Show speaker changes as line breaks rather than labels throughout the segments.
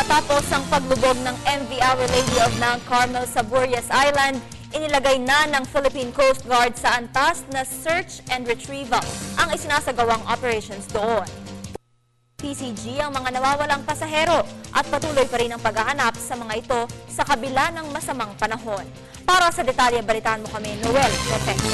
Matapos ang paglubog ng MV Our Lady of Mount Carmel sa Burias Island, inilagay na ng Philippine Coast Guard sa antas na search and retrieval ang isinasagawang operations doon. PCG ang mga nawawalang pasahero at patuloy pa rin ang paghahanap sa mga ito sa kabila ng masamang panahon. Para sa detalye, balitaan mo kami, Noel Perfecto.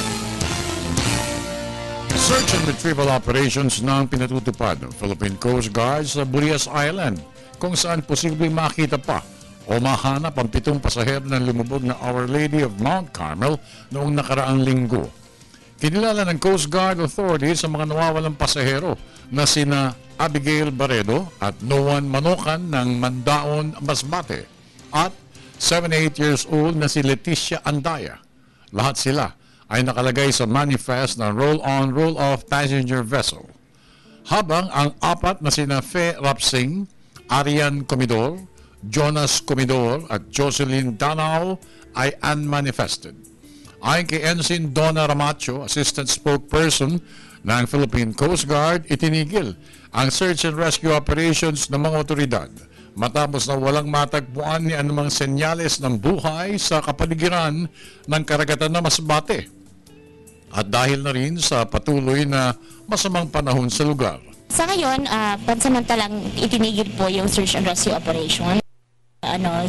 Search and retrieval operations na ang pinatutupad ng Philippine Coast Guard sa Burias Island, kung saan posibleng makita pa o mahanap ang 7 pasahero ng lumubog na Our Lady of Mount Carmel noong nakaraang linggo. Kinilala ng Coast Guard authorities sa mga nawawalang pasahero na sina Abigail Barredo at Noan Manokan ng Mandaon, Masbate at 78 years old na si Leticia Andaya. Lahat sila ay nakalagay sa manifest ng roll-on, roll-off passenger vessel. Habang ang 4 na sina Fe Rapsing, Arian Comidor, Jonas Comidor at Jocelyn Danao ay unmanifested. Ayon kay Ensign Donna Ramacho, Assistant Spokesperson ng Philippine Coast Guard, itinigil ang search and rescue operations ng mga otoridad matapos na walang matagpuan ni anumang senyales ng buhay sa kapaligiran ng karagatan na Masbate at dahil na rin sa patuloy na masamang panahon sa lugar.
Sa ngayon, pansamantalang itinigil po yung search and rescue operation.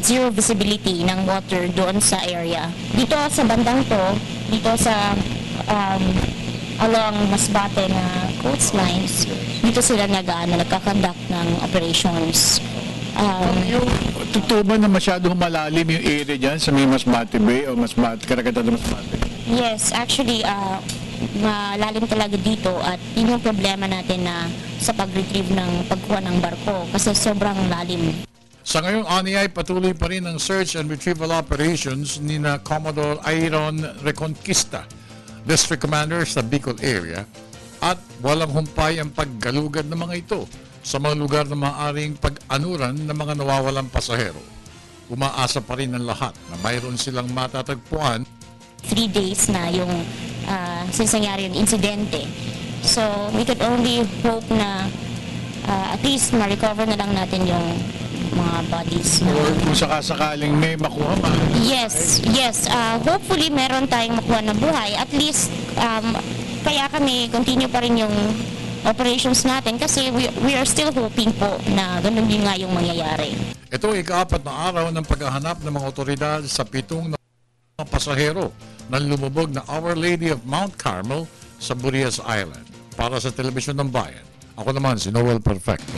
Zero visibility ng water doon sa area. Dito sa bandang to, dito sa along Masbate na coastlines, dito sila nagkakandak ng operations.
Yung totoo ba na masyadong malalim yung area dyan sa may Masbate Bay o Masbate, karagatan ng Masbate?
Yes, actually, malalim talaga dito at yun yung problema natin na sa pag-retrieve ng pagkuha ng barko kasi sobrang lalim.
Sa ngayong ani ay patuloy pa rin ang search and retrieval operations ni na Commodore Iron Reconquista, District Commander sa Bicol area, at walang humpay ang paggalugad ng mga ito sa mga lugar na maaaring pag-anuran ng mga nawawalang pasahero. Umaasa pa rin ang lahat na mayroon silang matatagpuan.
3 days na yung since nangyari yung insidente. So, we could only hope na at least ma-recover na lang natin yung mga bodies.
Or kung sakasakaling may makuha man.
Yes. Hopefully meron tayong makuha na buhay. At least, kaya kami continue pa rin yung operations natin kasi we are still hoping po na ganun din nga yung mangyayari.
Ito ay ika-4 na araw ng paghahanap ng mga otoridad sa 7 na pasahero ng lumubog na Our Lady of Mount Carmel sa Burias Island. Para sa Telebisyon ng Bayan, ako naman si Noel Perfecto.